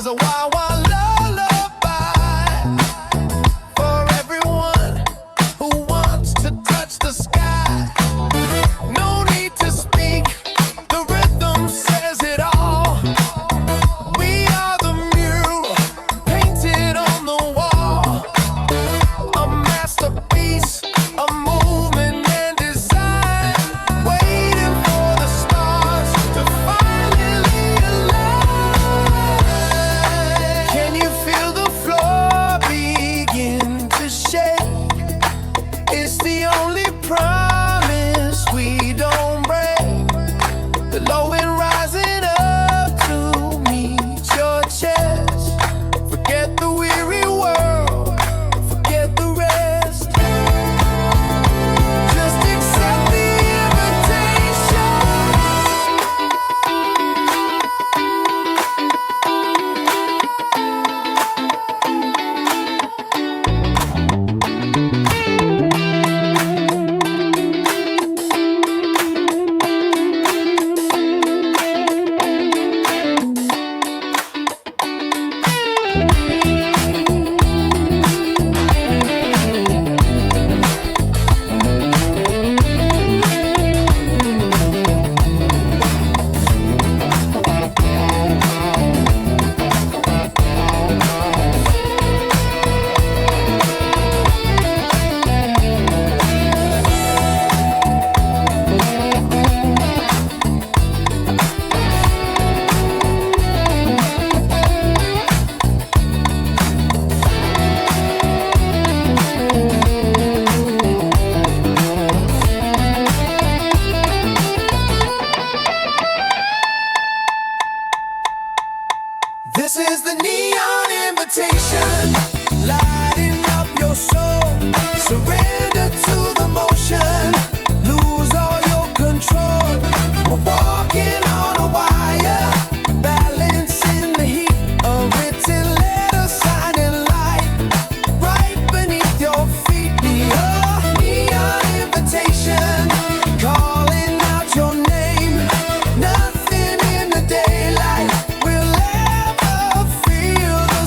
a wild, wild lullaby for everyone who wants to touch the sky. No need to speak, the rhythm says it all. We are the mural painted on the wall, a masterpiece, a movement and design, waiting for the stars to finally align. Can you feel the floor begin to shake? It's the only promise we don't break. The low wind rising up to meet your chest. Forget the weary world, forget the rest. Just accept the invitation. This is the neon invitation, lighting up your soul. Surrender to the motion, lose all your control. We're walking on a wire, balancing the heat of it till let us shine in light. Right beneath your feet, neon invitation, calling out your name. Nothing in the daylight will ever feel the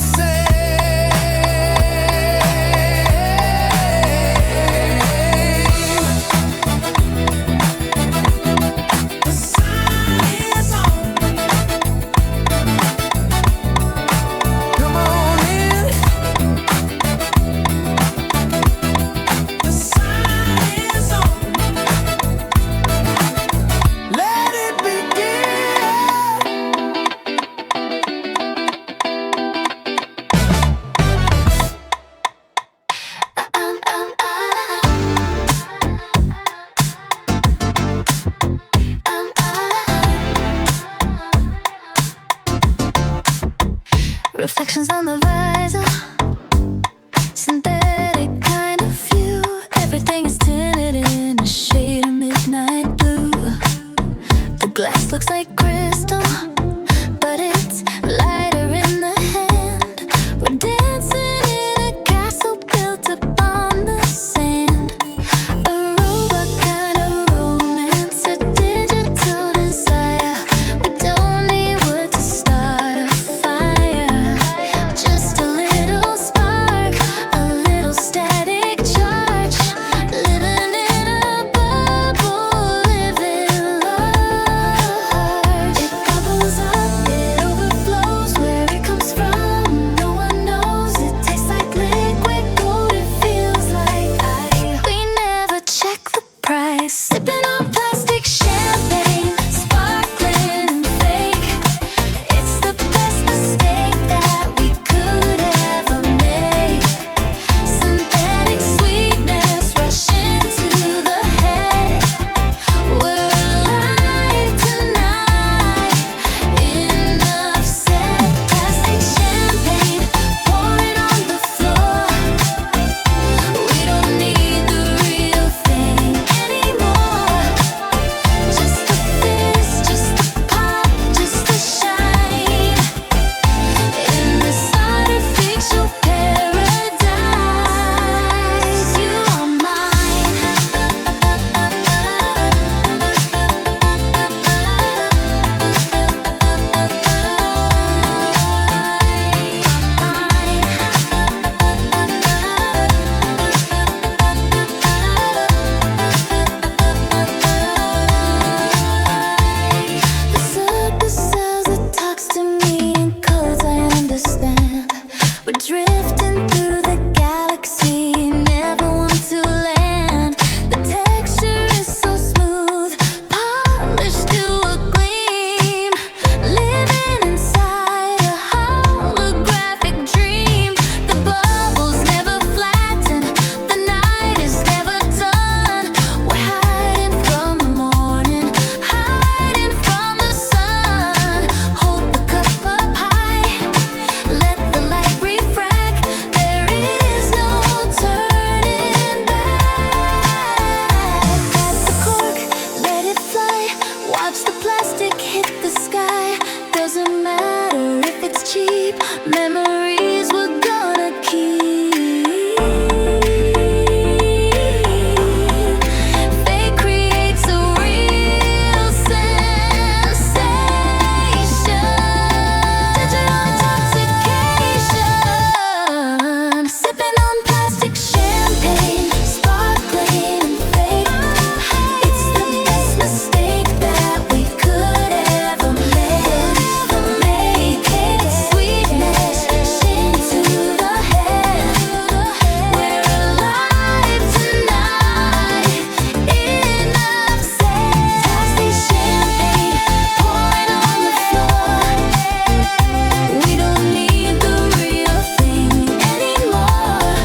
Reflections on the visor, synthetic kind of view. Everything is tinted in a shade of midnight blue. The glass looks like crystal, but it's lighter in the hand. We're dancing in a castle built upon the sand. A robot kind of romance, a digital desire. We don't need wood to start a fire. Just a little spark, a little static charge. Living in a bubble, living large. cheap. Memories we're gonna keep. Fate creates a real sensation. Digital intoxication. Sipping on plastic champagne, sparkling and fake. It's the best mistake that we could ever make. Make it sweetness into the head. We're alive tonight. Enough said. Plastic champagne pouring on the floor. We don't need the real thing anymore.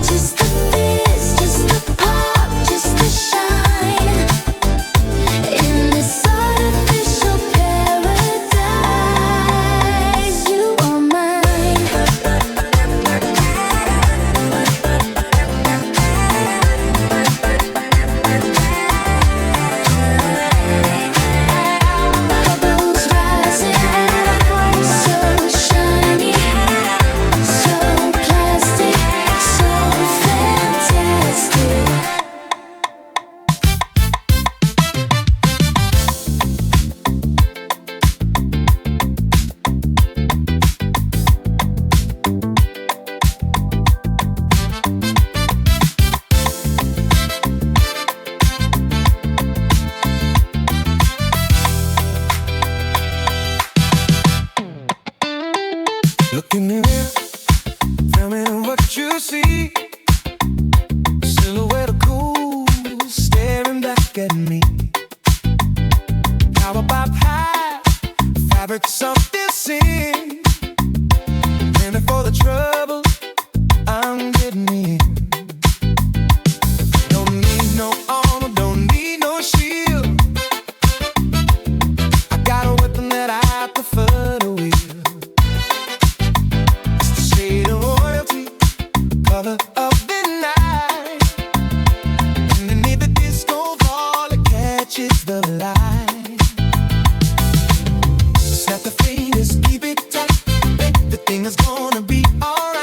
Just the fizz, just the pop, just the shine. In this artificial paradise, you are mine. Bubbles rising, so shiny, so plastic, so fantastic. Look in the mirror, tell me what you see. Silhouette of cool, staring back at me. How about high, fabric something sin. And for the trouble, I'm getting in. Don't need no armor, don't need no shield. I got a weapon that I prefer to wield. Shade of royalty, color of the night. Underneath the disco ball, it catches the light. Snap the fingers, keep it tight. The thing is gonna be alright.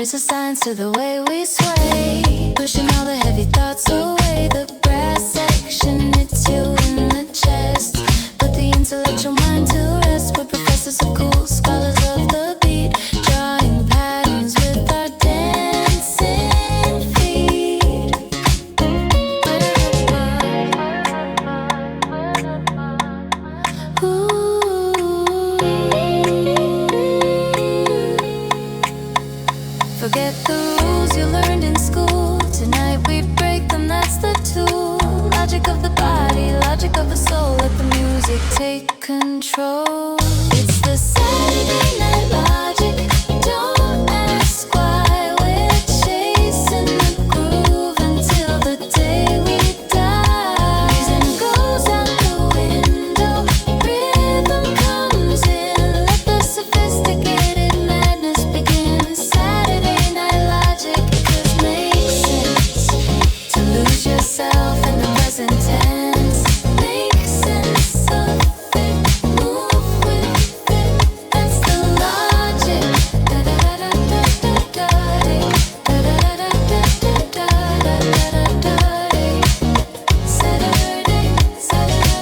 Voices signs to the way we sway, pushing all the heavy thoughts away. The brass section hits you in the chest, put the intellectual mind to rest. We're professors of cool, scholars of the beat, drawing patterns with our dancing feet. Forget the rules you learned in school. Tonight we break them, that's the tool. Logic of the body, logic of the soul. Let the music take control. It's the Saturday Night Logic. Don't ask why we're chasing the groove until the day we die. Reason goes out the window, rhythm comes in. Let the sophisticated madness begin. Saturday Night Logic, 'cause makes sense to lose yourself in the present tense. Make sense of it, move with it. That's the logic. Da da da da da da da da da da da da da da da. Saturday, Saturday.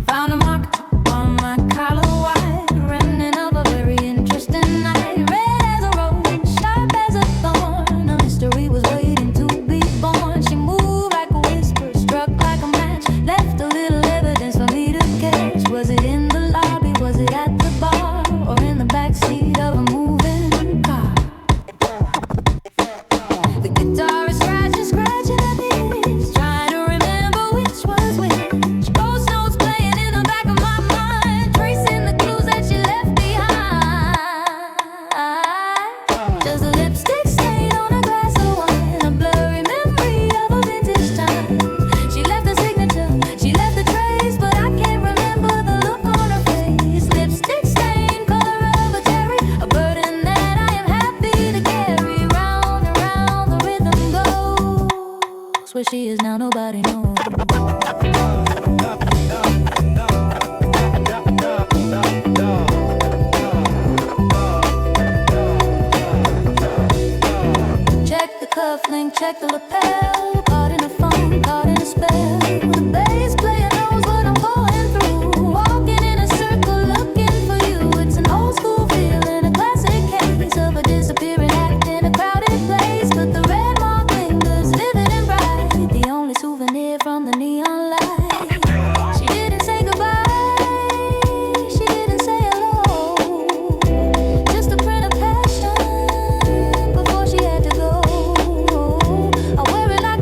Found a mark on my collar, white, remnant of a very interesting night. Red as a rose, sharp as a thorn. A mystery was waiting to be born. She moved like a whisper, struck like a match, left a little evidence for me to catch. Was it in the lobby? Was it at the bar? Or in the backseat of a moving car? The guitar is scratching, scratching at the itch, trying to remember which was which. Ghost notes playing in the back of my mind, tracing the clues that she left behind. Does the lipstick stain on a glass of wine a blurry memory of a vintage time? She left a signature, she left a trace, but I can't remember the look on her face. Lipstick stain, color of a cherry, a burden that I am happy to carry. Round and round the rhythm goes. Where she is now, nobody knows. Check the cufflink, check the lapel. Caught in a phone, caught in a spell. The bass player knows what I'm going through. Walking in a circle, looking for you. It's an old school feeling, a classic case of a disappearing act in a crowded place. But the red mark lingers, vivid and bright. The only souvenir from the neon light. She didn't say goodbye, she didn't say hello. Just a print of passion before she had to go. I wear it like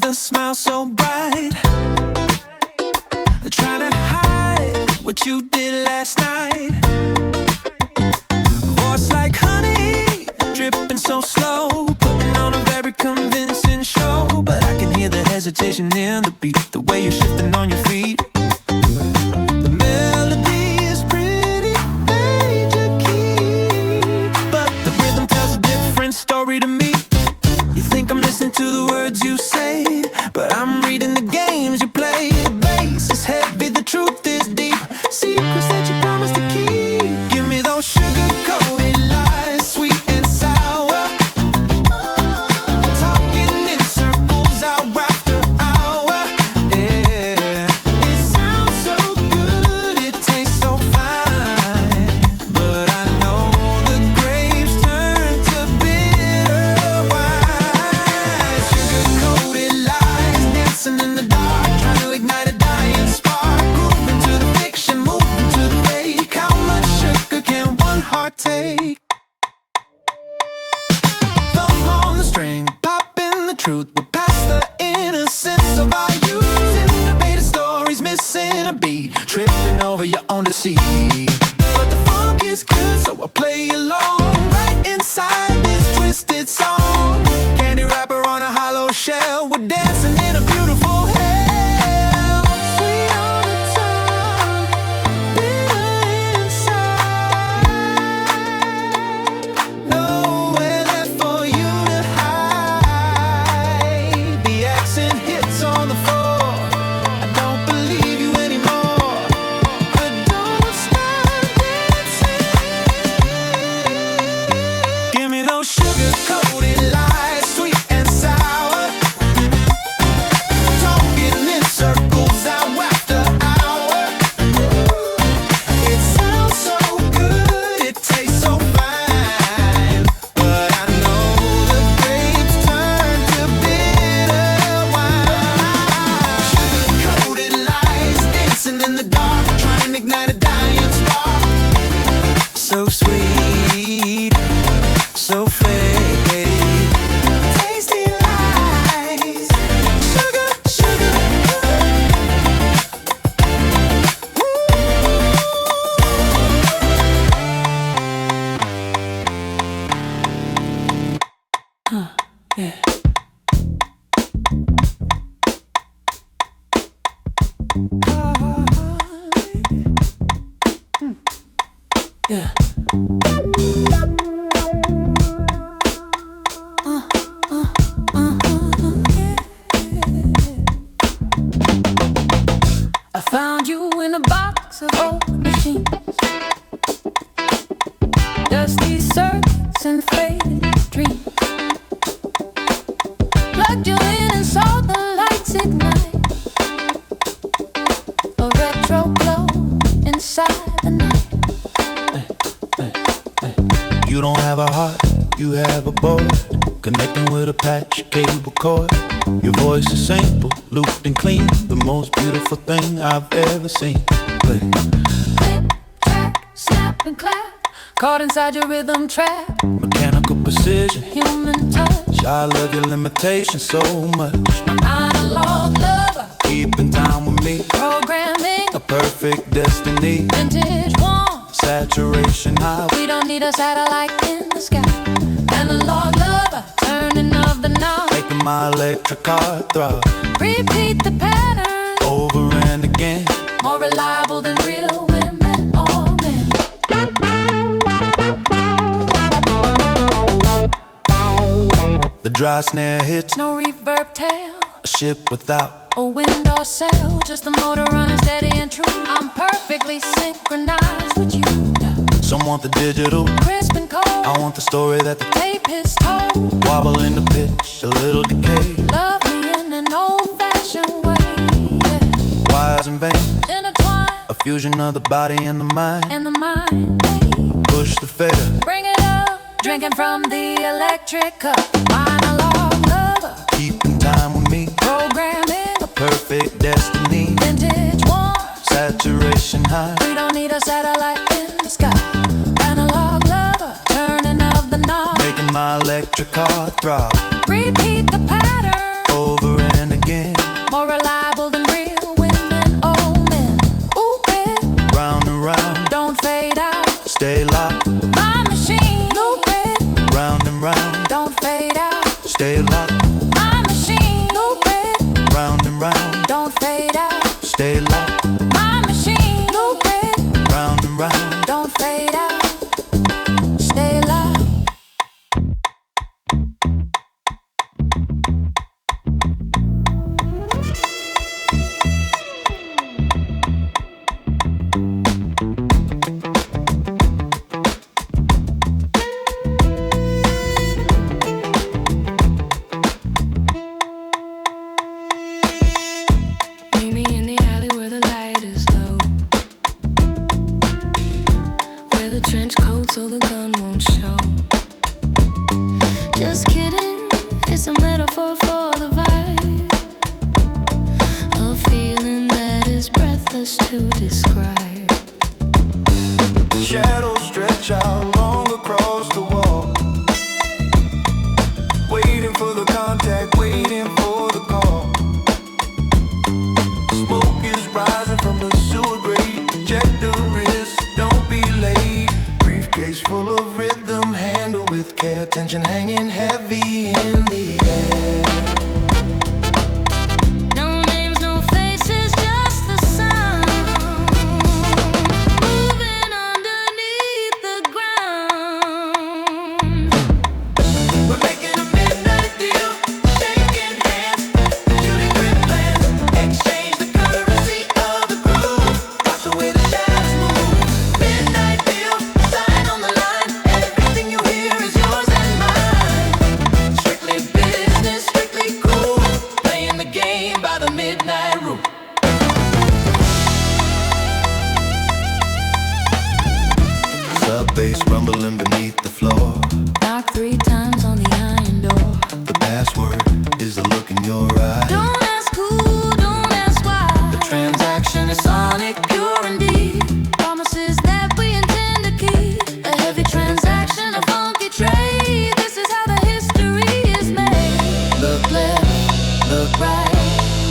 the smile so bright, trying to hide what you did last night. Voice like honey, dripping so slow, putting on a very convincing show. But I can hear the hesitation in the beat, the way you're shifting on your feet. The melody is pretty major key, but the rhythm tells a different story to me. You think I'm listening to the words you say, but I'm reading the games you play. The bass is heavy, the truth is deep, secrets that you promised to keep. Give me those sugar-coated lies, sweet and sour, talking in circles hour after hour. Yeah, it sounds so good, it tastes so fine, but I know the grapes turn to bitter wine. Sugar-coated lies, dancing in the dark, trying to ignite a dying spark. Grooving to the fiction, moving to the fake. How much sugar can one heart take? Thumb on the string, popping the truth. We're past the innocence of our youth. Innovative stories missing a beat, tripping over your own deceit. But the funk is good, so I'll play along. Right inside this twisted song, candy wrapper on a hollow shell. We're dancing in a beautiful hell. Sweet on the tongue, bitter inside. Nowhere left for you to hide. The accent hits on the floor. I don't believe you anymore, but don't stop dancing. Give me those sugar-coated lies, sweet and sour, talking in circles hour after hour. It sounds so good, it tastes so fine, but I know the grapes turn to bitter wine. Sugar-coated lies, dancing in the dark, trying to ignite a dying spark. So sweet, so fake, tasty lies. Sugar, sugar, yeah. Yeah. I found you in a box of old machines, dusty circuits and faded dreams. Plugged you in and saw the lights ignite, a retro glow inside the night. You don't have a heart, you have a board, connecting with a patch cable cord. Your voice is simple, looped and clean, the most beautiful thing I've ever seen. Play. Click, track, snap and clap, caught inside your rhythm trap. Mechanical precision, Human touch, I love your limitations so much. analog lover, Keeping time with me, programming, a perfect destiny. vintage one. Saturation high, We don't need a satellite in the sky. Analog lover, turning of the knob. making my electric car throb. Repeat the pattern, Over and again, more reliable than real women or men. the dry snare hits, No reverb tail, a ship without a wind or sail, just the motor running steady and true. I'm perfectly synchronized with you. some want the digital, Crisp and cold, I want the story that the tape is told. wobble in the pitch, a little decay. Love me in an old-fashioned way, yeah. Wires and veins, Intertwine a fusion of the body and the mind. and the mind, babe. Push the fader, Bring it up, drinking from the electric cup. Analog lover, keeping time with me, programming, a perfect destiny. vintage one. Saturation high, We don't need a satellite in the sky. Analog lover, turning of the knob. making my electric car throb. Repeat the pattern, Over and again, just to describe. Shadows stretch out long across the wall, waiting for the contact, waiting for the call. Smoke is rising from the sewer grate. Check the wrist, don't be late. Briefcase full of rhythm, handle with care. Tension hanging heavy in the air. Bass rumbling beneath the floor. Knock 3 times on the iron door. The password is the look in your eye. Don't ask who, don't ask why. The transaction is sonic, Pure indeed. Promises that we intend to keep. A heavy transaction, a funky trade. This is how the history is made. Look left, look right.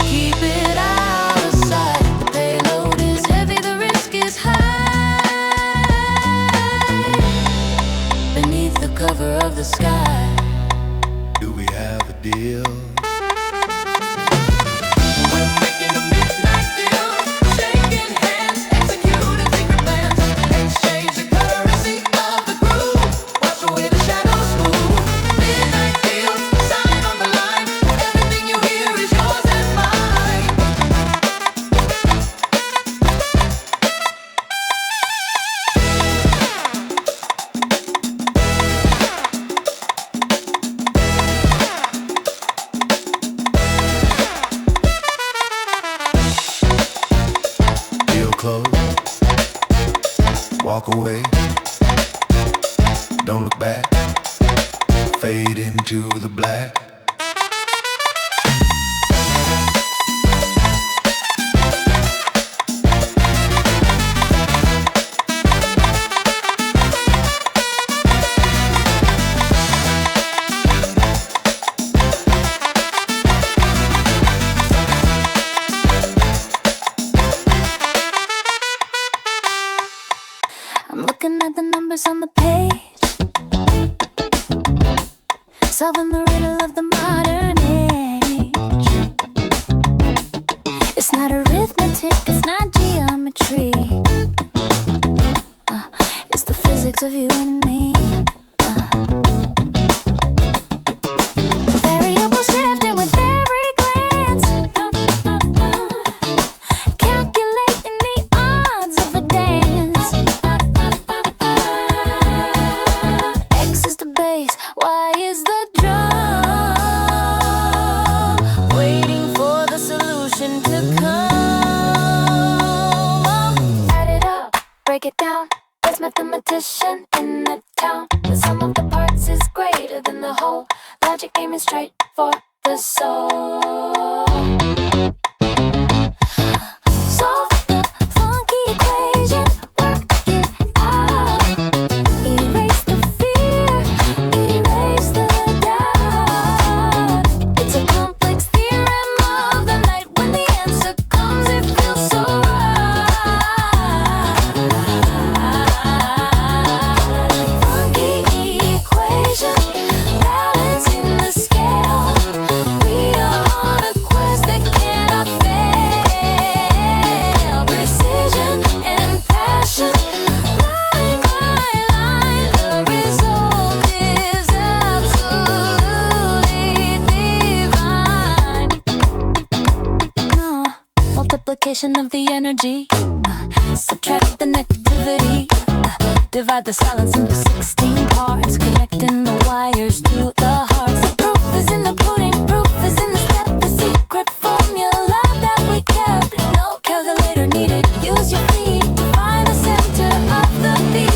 Keep it out of sight. The payload is heavy, the risk is high. Beneath the cover of the sky. Do we have a deal? We're making a midnight deal. Shaking hands, executing secret plans. Exchange the currency of the groove. Wash away the shadows move. Midnight deal, sign on the line. Everything you hear is yours and mine. Deal closed. Walk away. Don't look back. Fade into the black. I'm looking at the numbers on the page, solving the riddle of the modern age. It's not arithmetic, it's not geometry. It's the physics of you and me. Variables shifting with every glance. Calculating the odds of a dance. X is the bass, Y is the drum. Waiting for the solution to come. Add it up, break it down. Best mathematician in the town. The sum of the parts is greater than the whole. Logic aiming straight for the soul. Solve the funky equation, work it out. Erase the fear, erase the doubt. It's a complex theorem of the night. When the answer comes, it feels so right. Funky equation, balancing the scale. We are on a quest that cannot fail. Precision and passion, line by line. The result is absolutely divine. No multiplication of the energy. Subtract the negativity. Divide the silence into 16 parts, connecting the wires to the hearts. The proof is in the pudding, proof is in the step. The secret formula that we kept. No calculator needed. Use your feet to find the center of the beat.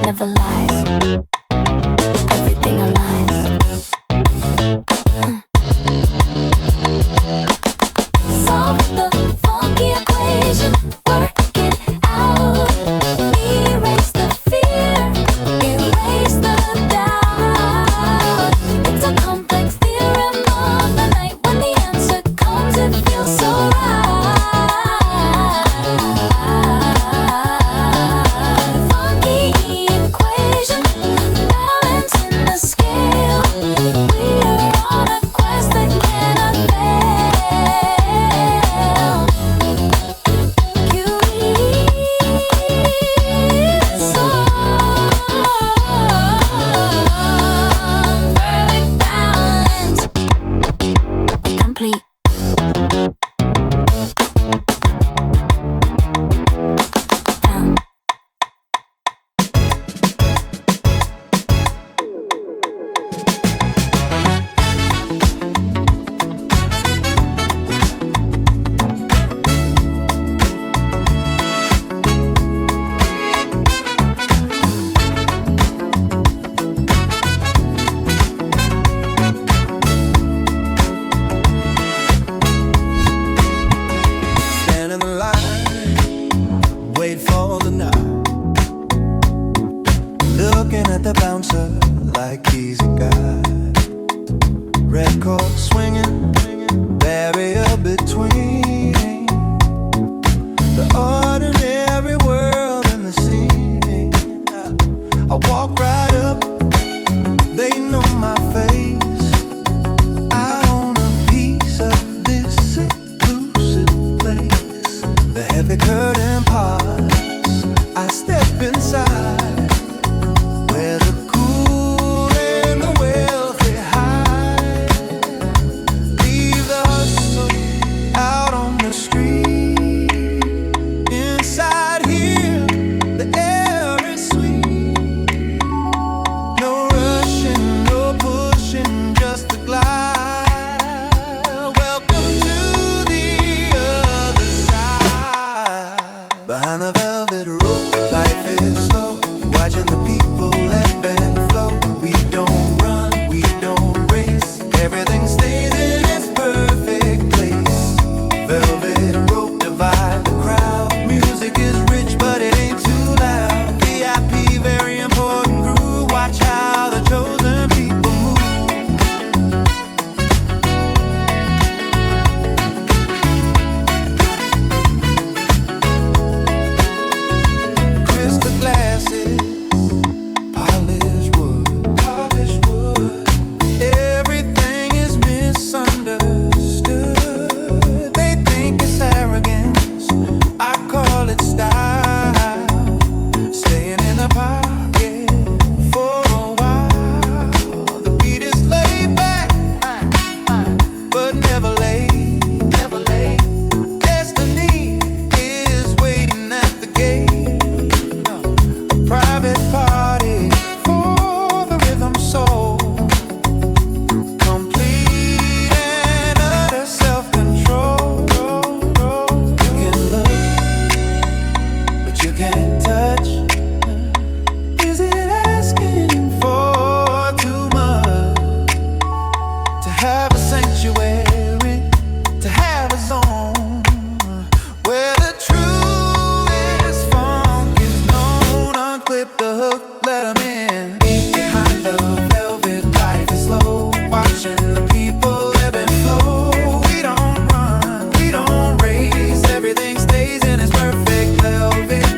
never lies. Everything aligns. Solve the funky equation, work it out. Erase the fear, erase the doubt. It's a complex theorem of the night. When the answer comes, it feels so right. Funky equation, balance in the scale. We are on a quest that cannot fail. Curious song, perfect balance, complete. Down. Stand in the line, wait for the night. Looking at the bouncer like he's a guy. Red coat swinging, barrier between the ordinary world and the scene. I walk right up, they know my face. I own a piece of this seclusive place. The heavy curtain parts, I step inside, where the cool and the wealthy hide. Leave the hustle out on the street. Inside here, the air is sweet. No rushing, no pushing, just a glide. Welcome to the other side. Behind the velvet rope, life is slow. Watching the people ebb and flow. We don't run, we don't race. Everything stays in its perfect place. Velvet rope divide the crowd. Music is rich, but it ain't too loud. VIP, very important crew. Watch how the chosen people move. Crystal glasses, polished wood. Everything is misunderstood. They think it's arrogance, I call it style. Staying in the pocket for a while. The beat is laid back, but never late. Destiny is waiting at the gate. A private party for the rhythm soul. Complete and utter self-control. You can look, but you can't touch. Is it asking for too much to have a sanctuary, to have a zone where the truest funk is known? Unclip the hook, let 'em in. Behind the velvet, life is slow. Watching the people ebb and flow. We don't run, we don't race. Everything stays in its perfect velvet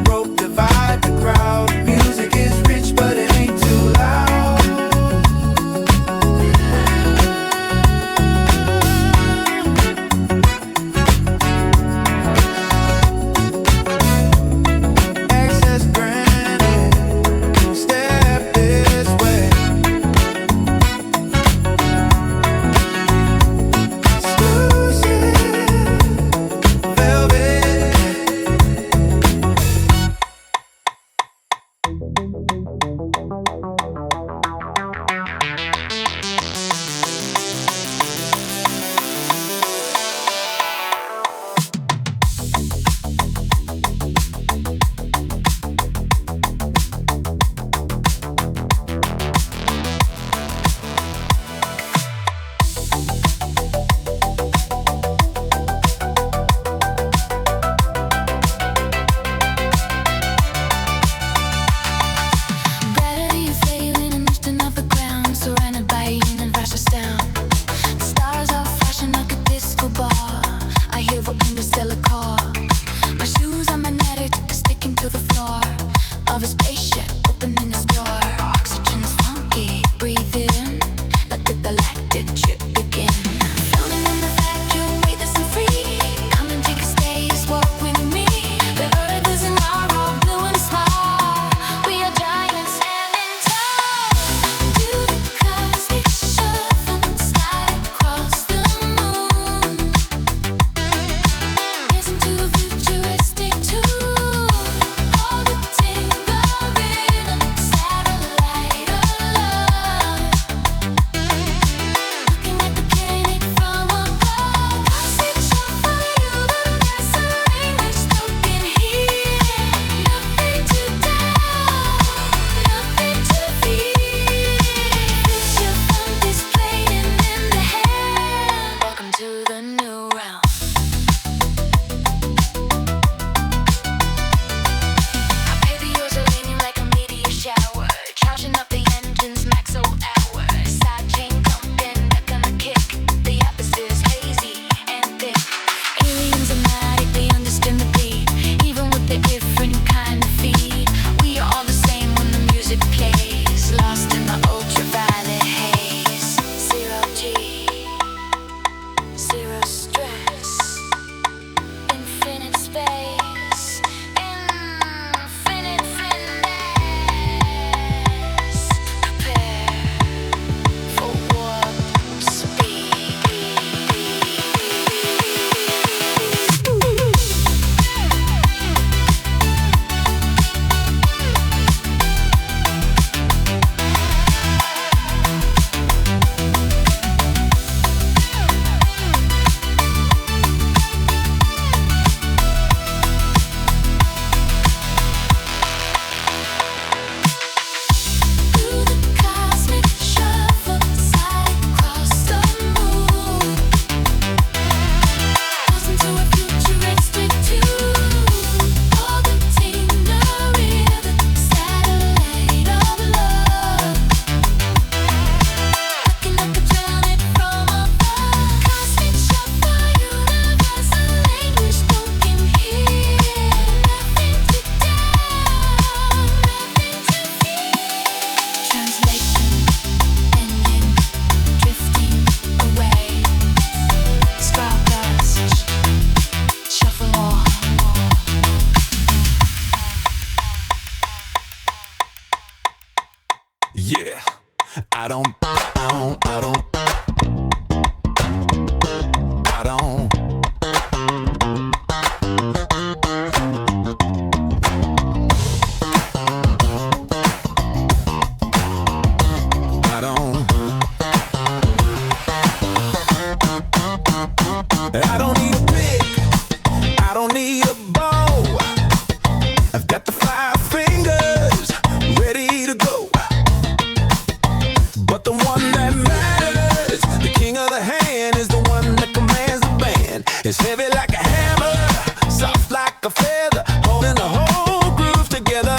rope. Divide the crowd. Music is rich, but it ain't too loud. Access granted. Step this way. Exclusive velvet. Yeah, I don't, I don't, I don't, I don't. I don't. I don't need a pick. I don't need a bow. I've got the 5 fingers ready to go. But the one that matters, the king of the hand, is the one that commands the band. It's heavy like a hammer, soft like a feather, holding the whole groove together.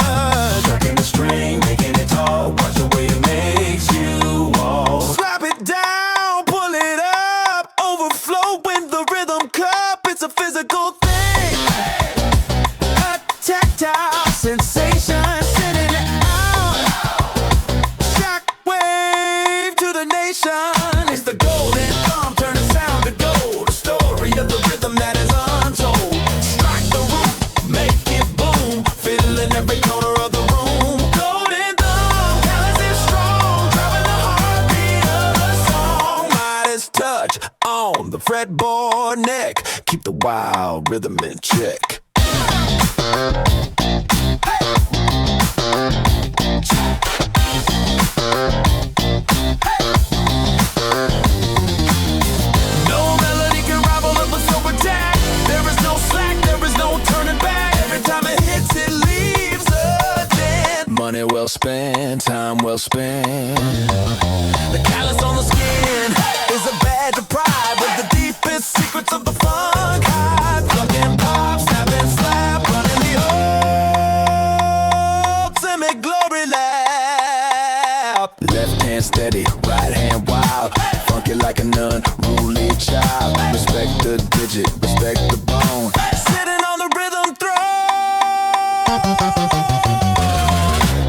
Tucking the string, making it tall. Watch the way it makes you walk. Slap it down, pull it up, overflow in the rhythm cup. It's a physical thing, a tactile sensation, sending it out. Shockwave to the nation. It's the golden thumb, turn the sound to gold. The story of the rhythm that is untold. Strike the root, make it boom, filling every corner of the room. Golden thumb, callous and strong, driving the heartbeat of the song. Midas touch on the fretboard neck, keep the wild rhythm in check. No melody can rival a silver attack. There is no slack, there is no turning back. Every time it hits, it leaves a dent. Money well spent, time well spent. The callus on the skin is a badge of pride, with the deepest secrets of the funk hide. Plug and pop, snap and slap, running the ultimate glory lap. Left hand steady, right hand wild, funky like an unruly child. Respect the digit, respect the bone, sitting on the rhythm throne.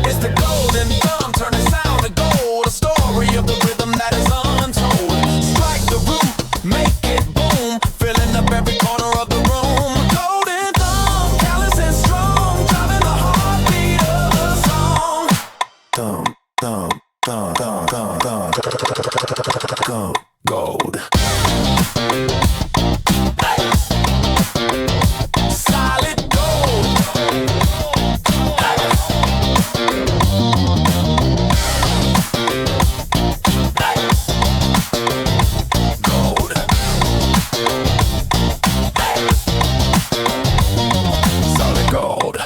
It's the golden thumb, turning sound to gold. A story of the rhythm that is untold. Strike the root, make it boom, filling up every corner of the room. Golden thumb, callous and strong, driving the heartbeat of the song. Thumb, thumb, thumb, thumb, thumb, thumb. Gold. Solid gold. Gold. Solid gold.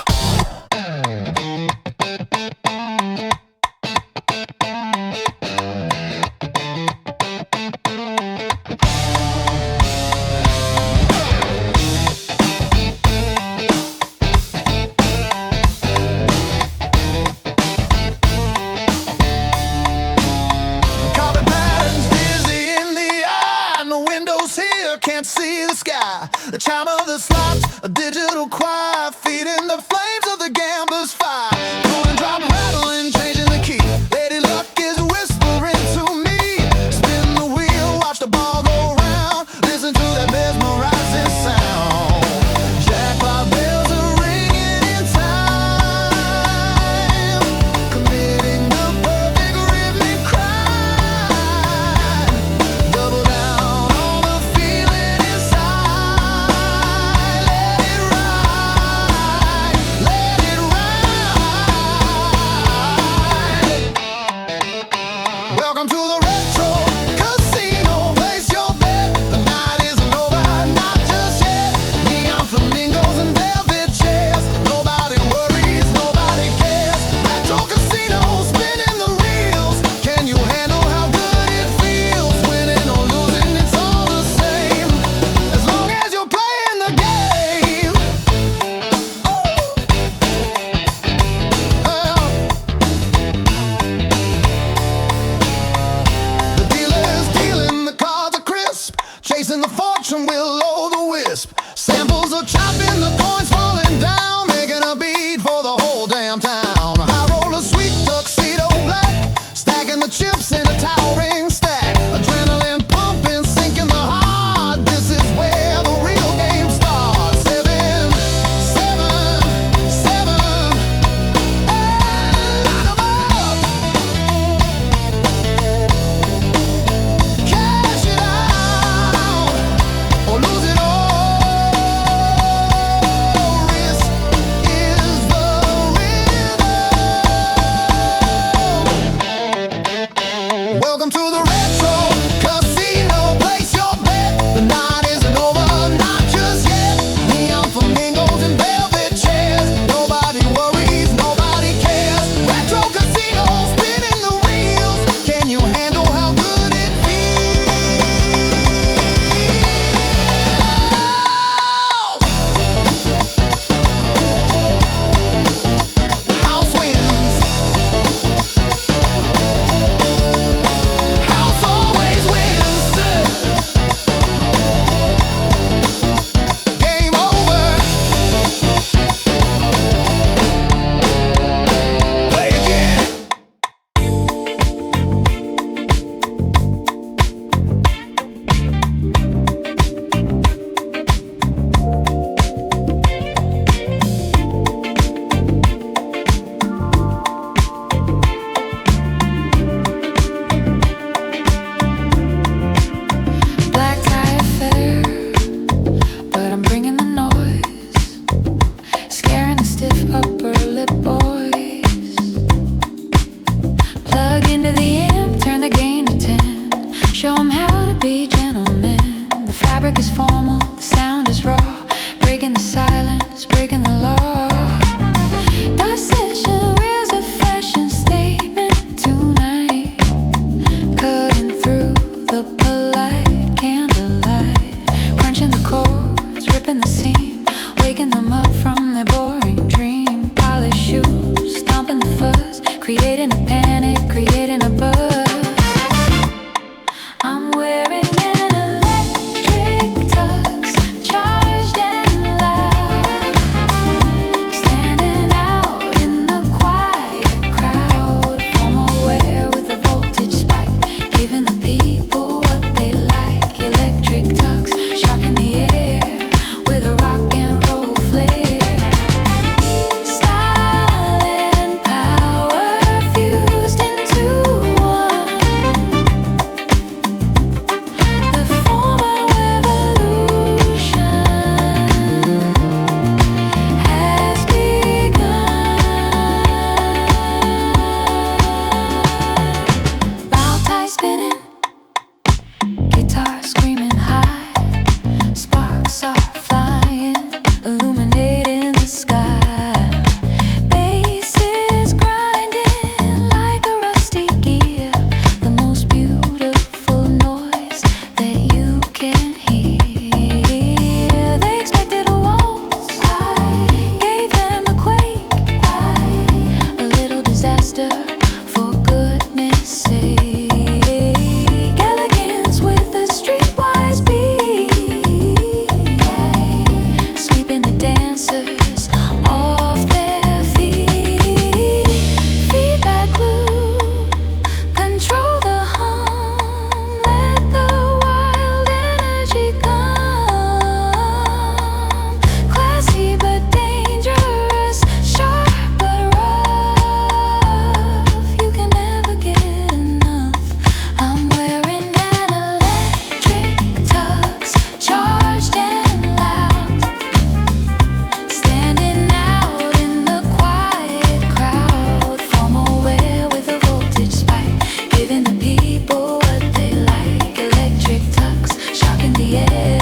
a panic, creating a buzz. I'm wearing an electric tux, charged and loud, standing out in the quiet crowd, form aware with a voltage spike, giving the people what they like. Electric tux, shocking the air with a rock and roll flair. Style and power fused into one. The formal revolution has begun. Bow tie spinning, guitar screaming high, sparks are flying, illuminating the sky. Bass is grinding like a rusty gear, the most beautiful noise that you can hear. They expected a waltz, I gave them a quake, a little disaster for goodness sake. Elegance with a streetwise beat, sweeping the dancers off their feet. Feedback loop, control the hum, let the wild energy come. Classy but dangerous, sharp but rough. You can never get enough. I'm wearing an electric tux, charged and loud, standing out in the quiet crowd, form aware with a voltage spike, giving the people what they like. Electric tux, shocking the air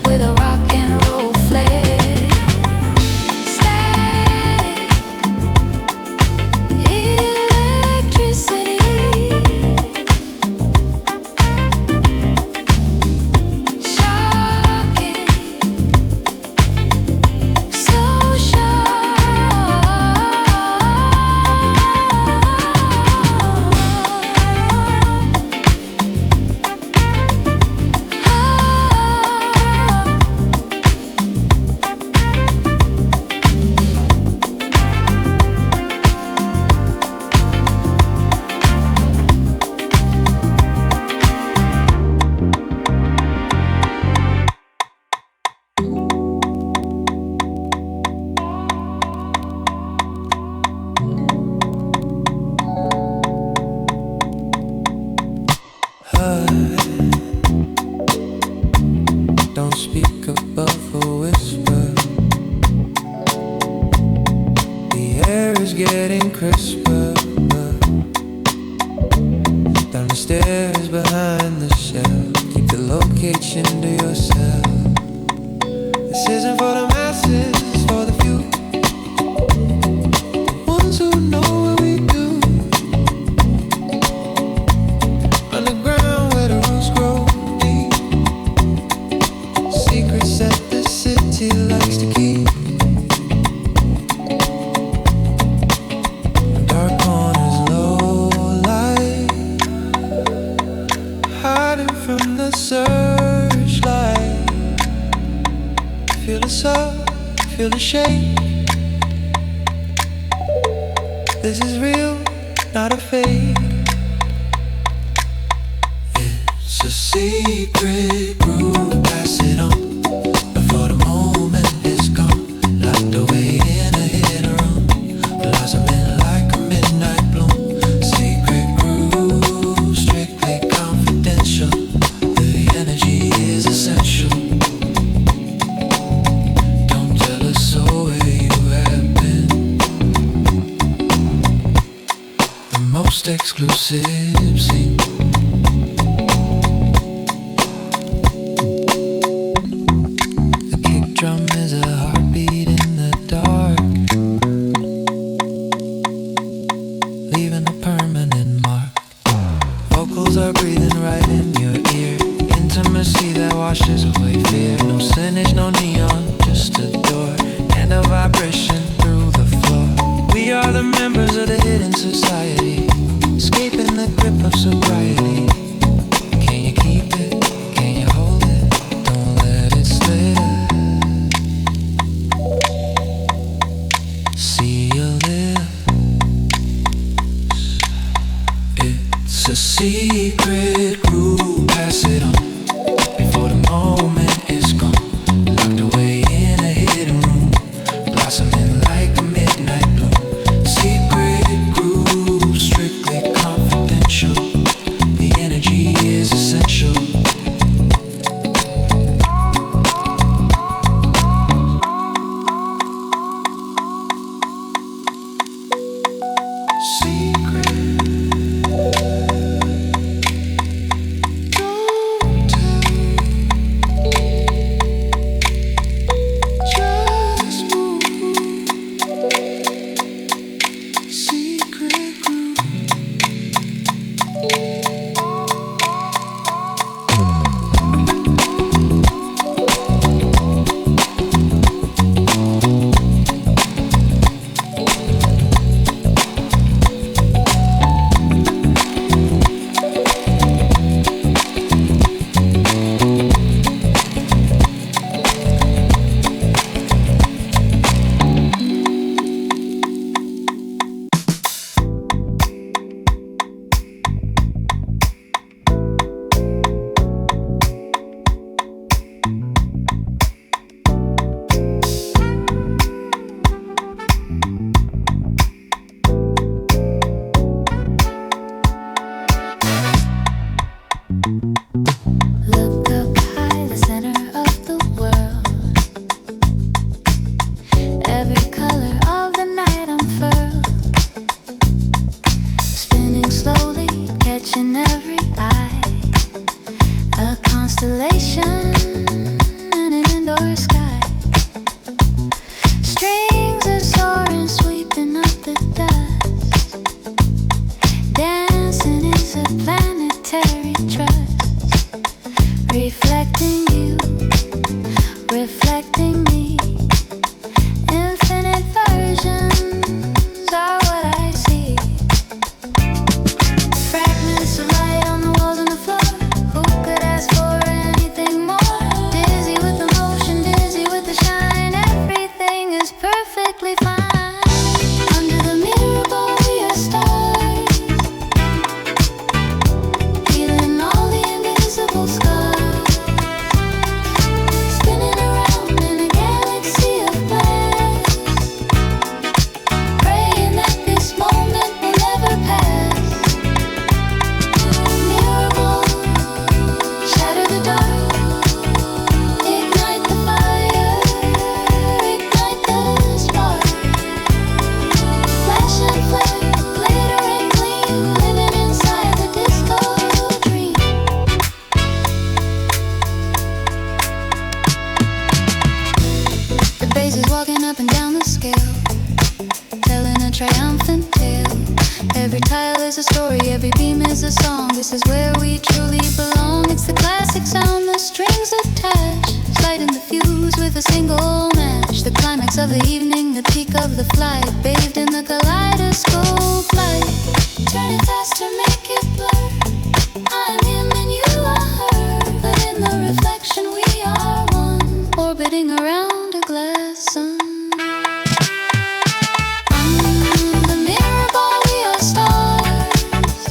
with a rock and roll flair. Static, electricity, shocking, so Don't speak above a whisper. The air is getting crisper. Down the stairs behind the shelf, keep the location to yourself. This isn't for the masses, it's for the few, the ones who know what we do. Underground where the roots grow deep, secrets that the city likes to keep. Dark corners, low light, hiding from the searchlight. Feel the soul, feel the shake. This is real, not a fake. It's a secret group, pass it on before the moment is gone. Locked away in a hidden room, blossoming like a midnight bloom. Secret group, strictly confidential. The energy is essential. Don't tell us so where you have been. The most exclusive scene. The kick drum is a heartbeat in the dark, leaving a permanent mark. Vocals are breathing right in your ear. Intimacy that washes away fear. No signage, no neon, just a door and a vibration through the floor. We are the members of the hidden society. It's a secret groove, pass it on before the moment is gone. Locked away in a hidden room, blossoming like a midnight bloom. Secret groove, strictly confidential. The energy is essential. Look up high, the center of the world. Every color of the night unfurled, spinning slowly, catching every eye. A constellation in an indoor sky. Strings are soaring, sweeping up the dust. Dancing is a planetary trust. Reflecting you, reflecting me. Infinite versions are what I see. Fragments of light on the walls and the floor. Who could ask for anything more? Dizzy with the motion, dizzy with the shine. Everything is perfectly fine. Under the mirror ball we are stars, healing all the invisible scars. Walking up and down the scale, telling a triumphant tale. Every tile is a story, every beam is a song. This is where we truly belong. It's the classic sound, the strings attached, lighting the fuse with a single match. The climax of the evening, the peak of the flight, bathed in the kaleidoscope light. Turn it faster, make it blur. I'm him and you are her, but in the reflection we are one, orbiting around a glass sun. The mirror ball we are stars,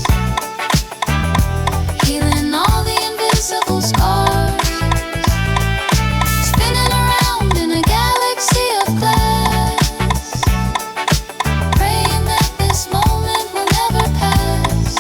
healing all the invisible scars. Spinning around in a galaxy of glass, praying that this moment will never pass.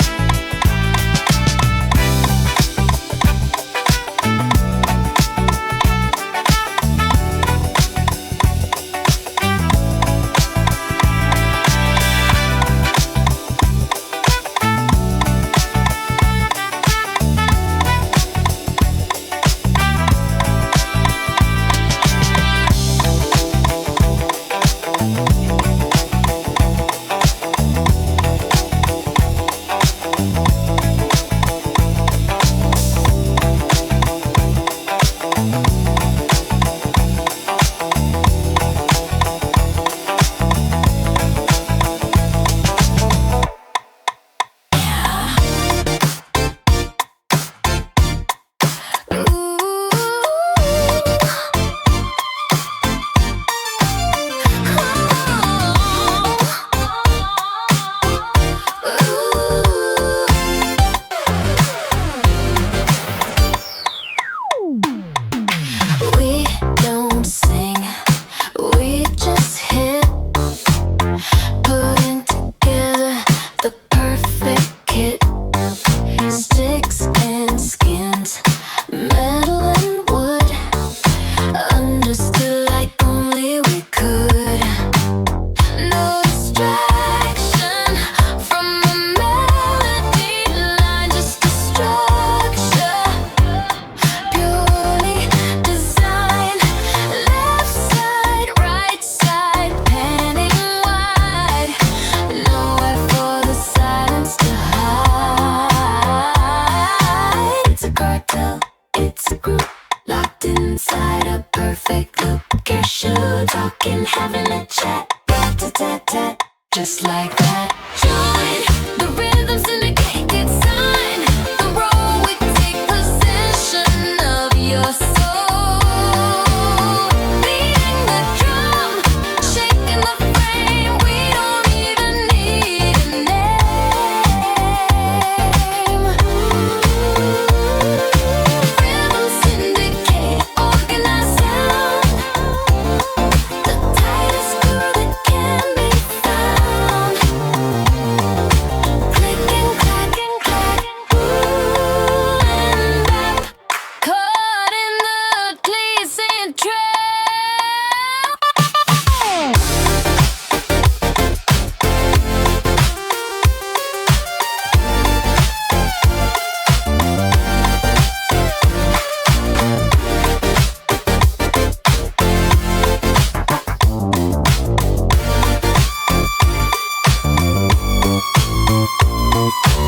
pillow talking, having a chat, rat-a-tat-tat, just like that. Join the rhythm syndicate, get signed. The role we take possession of your soul. Beating the drum, shaking the frame. We don't even need a name. Rhythm syndicate, organized sound. The tightest crew that can be found. Click and clack and clack, ooh and bap. Caught in the pleasing trap.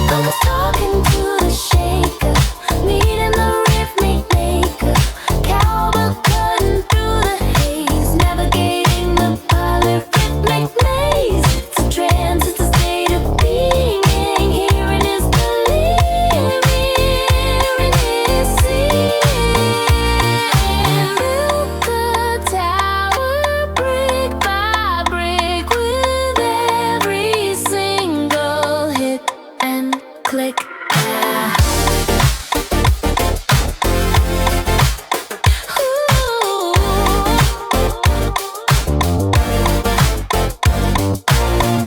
I was talking to the shaker, meeting the rhythmic maker, cowbell cutting through the haze, navigating the polyrhythmic maze. It's a trance, it's a state of being. Hearing is believing, hearing is seeing. Built the tower brick by brick with every single hit and click.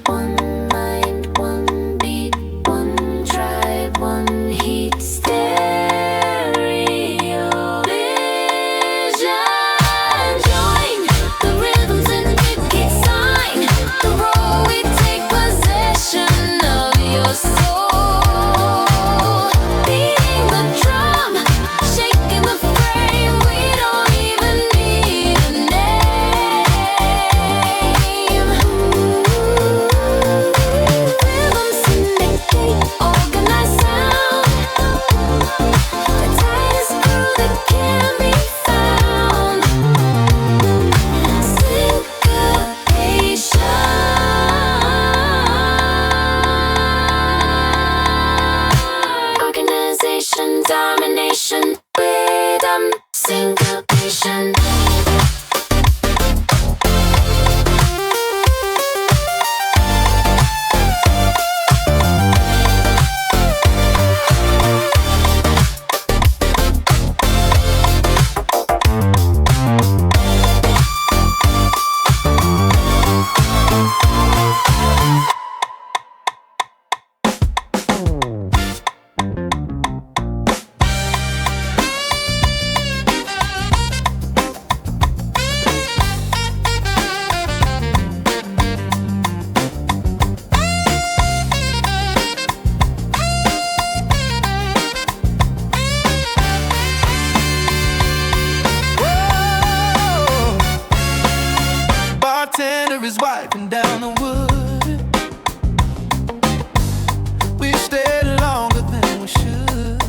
One mind, one beat, one drive, one heat, stereo vision. Join the rhythms and get sign. The role we take possession of your soul. Beating the drum, shaking the frame. We don't even need a name. Rhythm syndicate, organized sound. The tightest crew that can be found. Syncopation. Organization, domination, rhythm, syncopation. Bartender is wiping down the wood. We stayed longer than we should.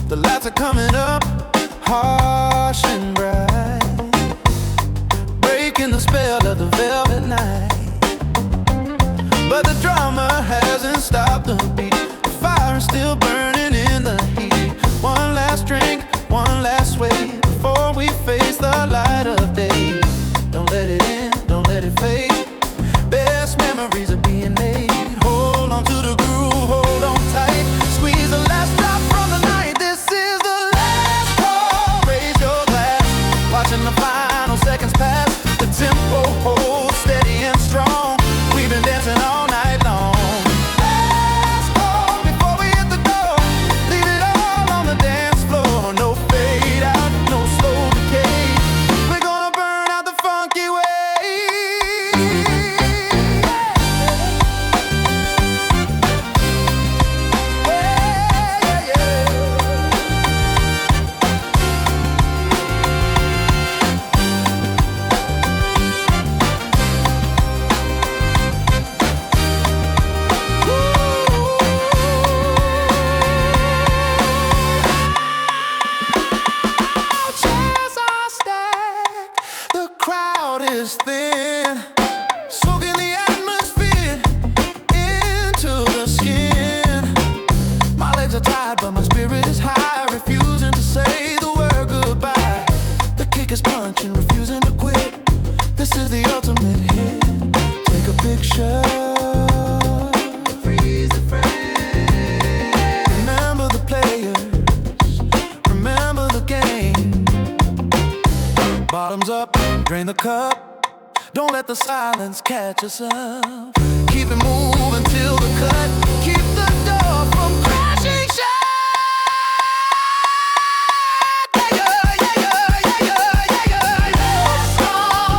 The lights are coming up, harsh and bright, breaking the spell of the velvet night. But the drummer hasn't stopped the beat. The fire is still burning in the heat. One last drink, one last sway before we face the light of day. Don't let it in, don't let it fade. Best memories are being made. Hold on to the groove, hold on tight. Squeeze the last drop from the night. This is the last. the cup. Don't let the silence catch us up. Keep it moving till the cut. Keep the door from crashing shut.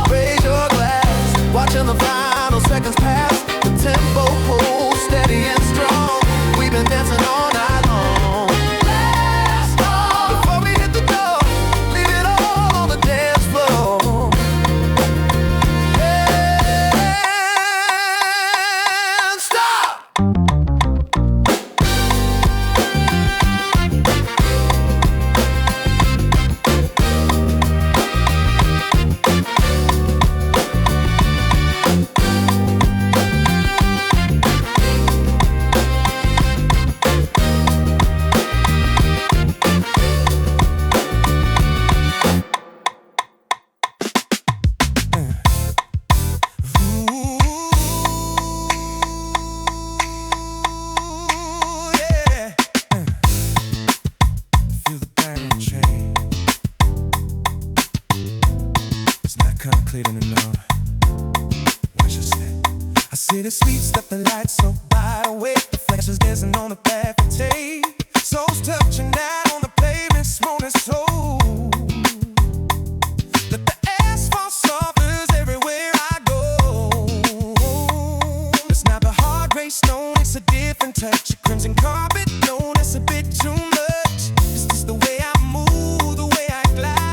Raise your glass, watching the final seconds pass. The tempo holds steady and strong. We've been dancing all night long. Last call before we hit the door. Leave it all on the dance floor. And stop. Clear enough. Watch your step. I see the sweet stuff, the lights so wide awake. The flashes dancing on the path of tape. Souls touching down on the pavement, smoking soul. Let the asphalt softens everywhere I go. It's not the hard race, no, it's a different touch. A crimson carpet, no, that's a bit too much. It's just the way I move, the way I glide.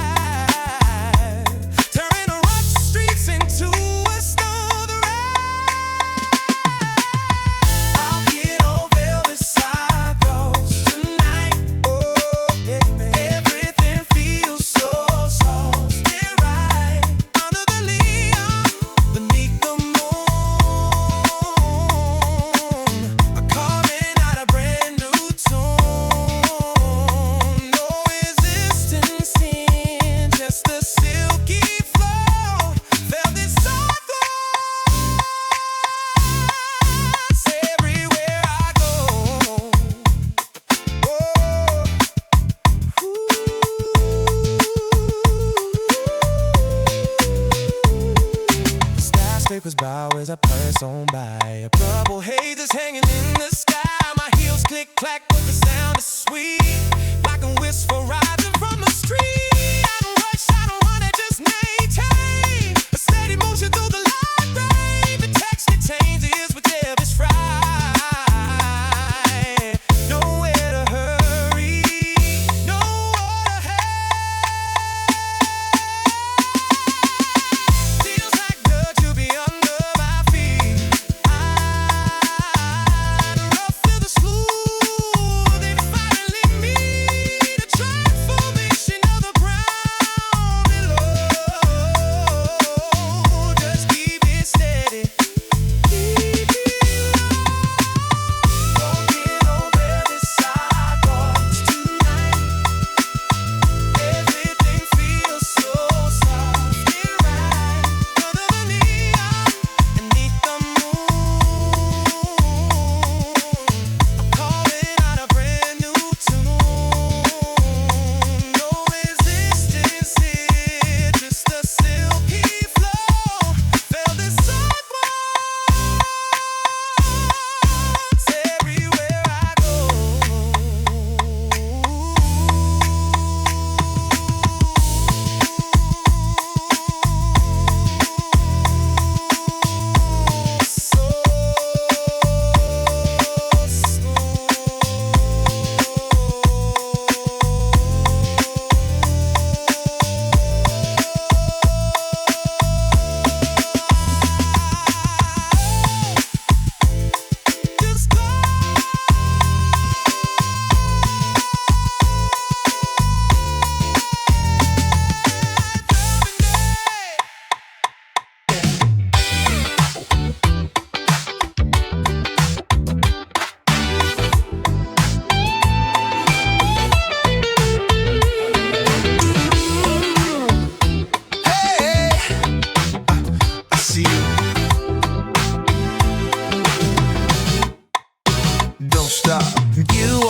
Bow as I pass on by. A purple haze is hanging in the sky. My heels click clack, but the sound is sweet, like a whisper rising from the street. I don't rush, I don't run, I just maintain a steady motion through the light rain. The texture changes with every stride. Nowhere to hurry, nowhere to hide. Feels like blood to be under.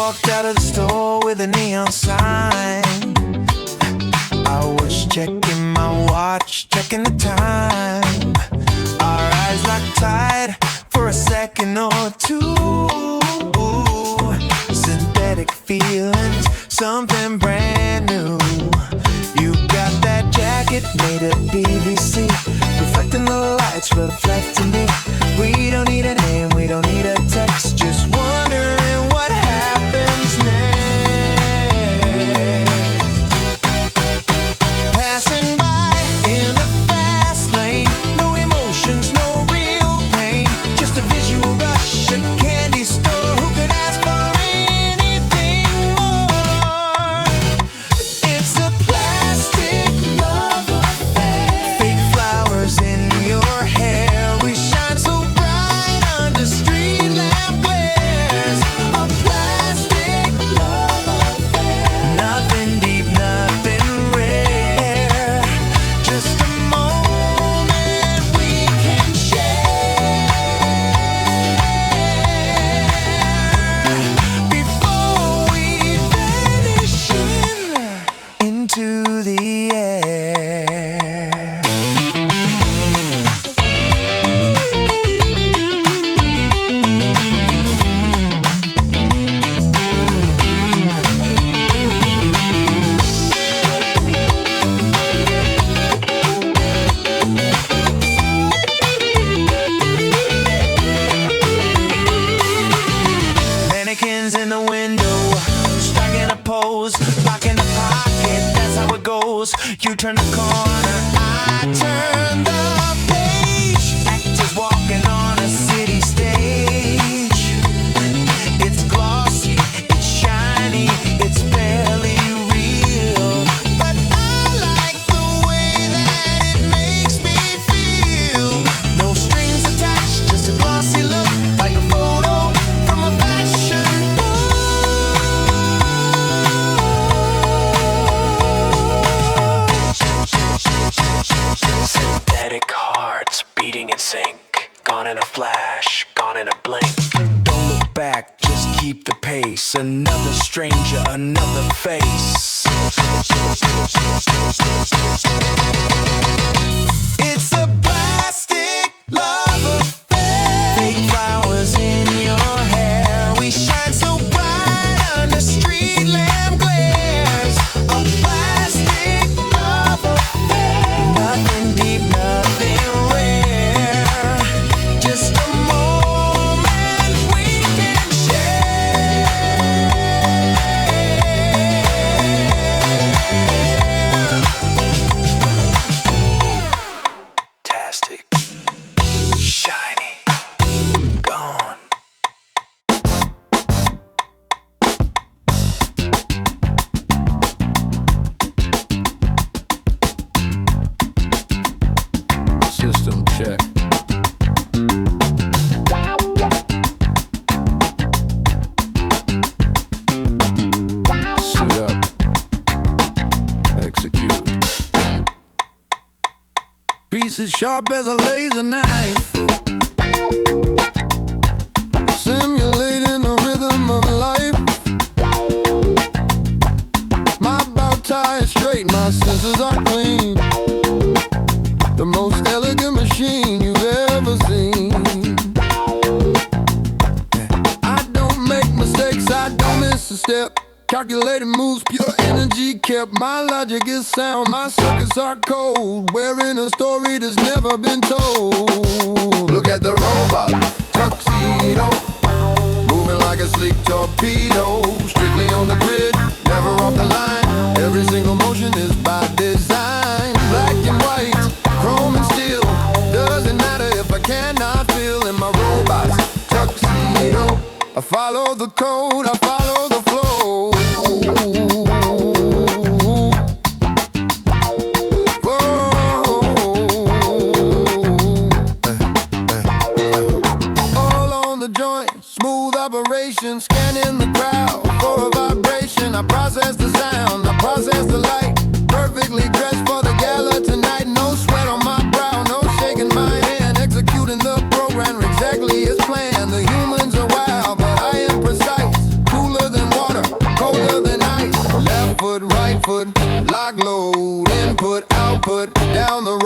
walked out of the store with a neon sign. I was checking my watch. watch, checking the time. Our eyes lock tight for a second or two. Synthetic feelings, something brand new. You got that jacket made of PVC, reflecting the lights, reflecting me. We don't need a name, we don't need a text, just wondering what happens next. Passing by in the fast lane, no emotions, no real pain, just a visual rush, a candy store. Who could ask for anything more? It's a plastic love affair. Fake flowers in your hair, we shine so bright under street lamp glares. A plastic love affair. Nothing deep, nothing rare, just a moment we can share before we vanish into the air. Mannequins in the window, striking a pose, locking the pocket, that's how it goes. You turn the corner, I turn the page. Actors walking on a city stage. It's glossy, it's shiny, it's barely real, but I like the way that it makes me feel. No strings attached, just a glossy look, like a photo from a fashion book. Synthetic hearts beating in sync, gone in a flash, gone in a blink. Don't look back, just keep the pace. Another stranger, another face. It's a plastic love affair. Fake flowers in your hair, we shine so bright under street lamp glares. A plastic love affair. Nothing deep, nothing rare, just a moment we can share. Fantastic, shiny, gone. System check. Suit up. Execute. Piece as sharp as a laser knife, simulating the rhythm of life. My bow tie is straight, my senses are clean. The most elegant machine you've ever seen. I don't make mistakes, I don't miss a step. Calculated moves, pure energy kept. My logic is sound, my circuits are cold. Wearing a story that's never been told. Look at the robot, tuxedo, moving like a sleek torpedo. Strictly on the grid, never off the line. Every single motion is by design. Black and white, chrome and steel, doesn't matter if I cannot feel. In my robot's tuxedo, I follow the code, I follow the flow. All on the joint, smooth operation, scanning the crowd for a vibration. I process the sound, I process the light, perfectly dressed for the gala tonight. No sweat on my brow, no shaking my hand, executing the program exactly as planned. The humans are wild, but I am precise, cooler than water, colder than ice. Left foot, right foot, lock, load, input, output, down the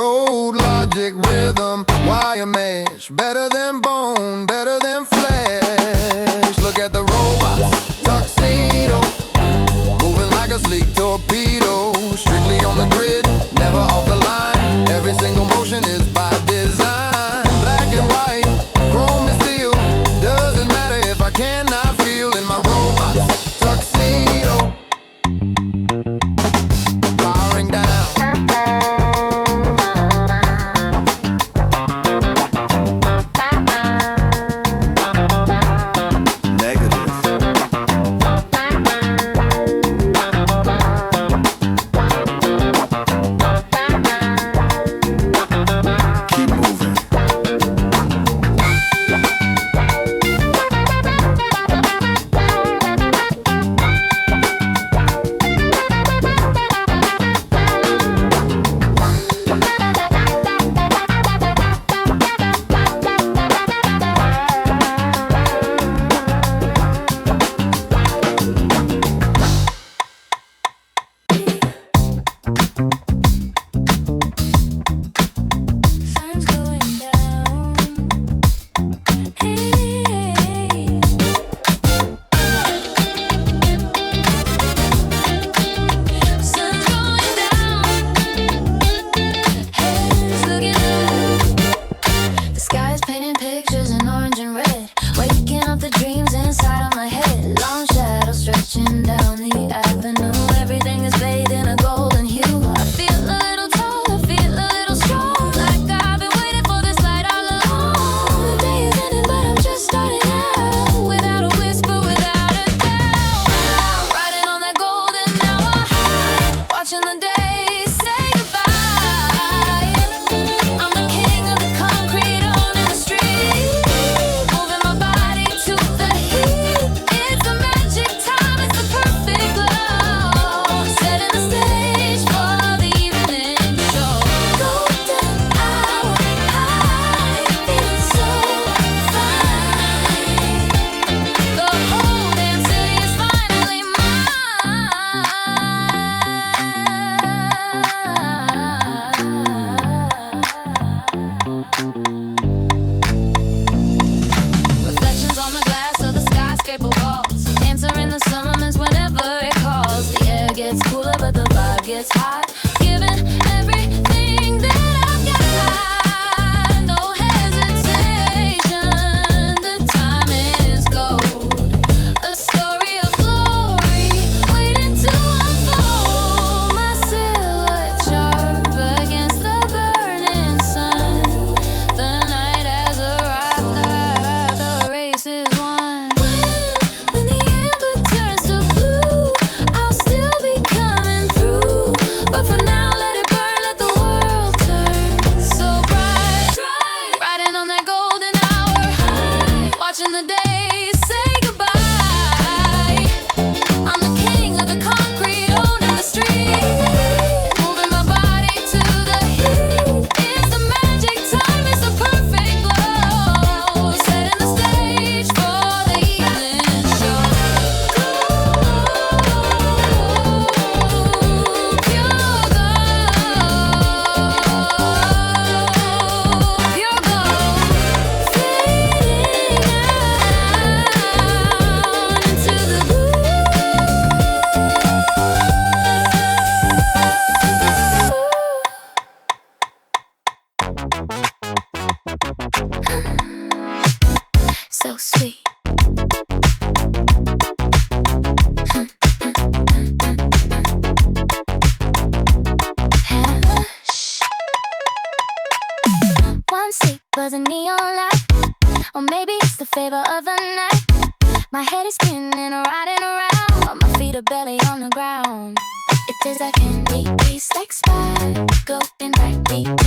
'cause a neon light, or maybe it's the favor of the night. My head is spinning, riding around, my feet are barely on the ground. It tastes like candy, tastes like sparkle and bright.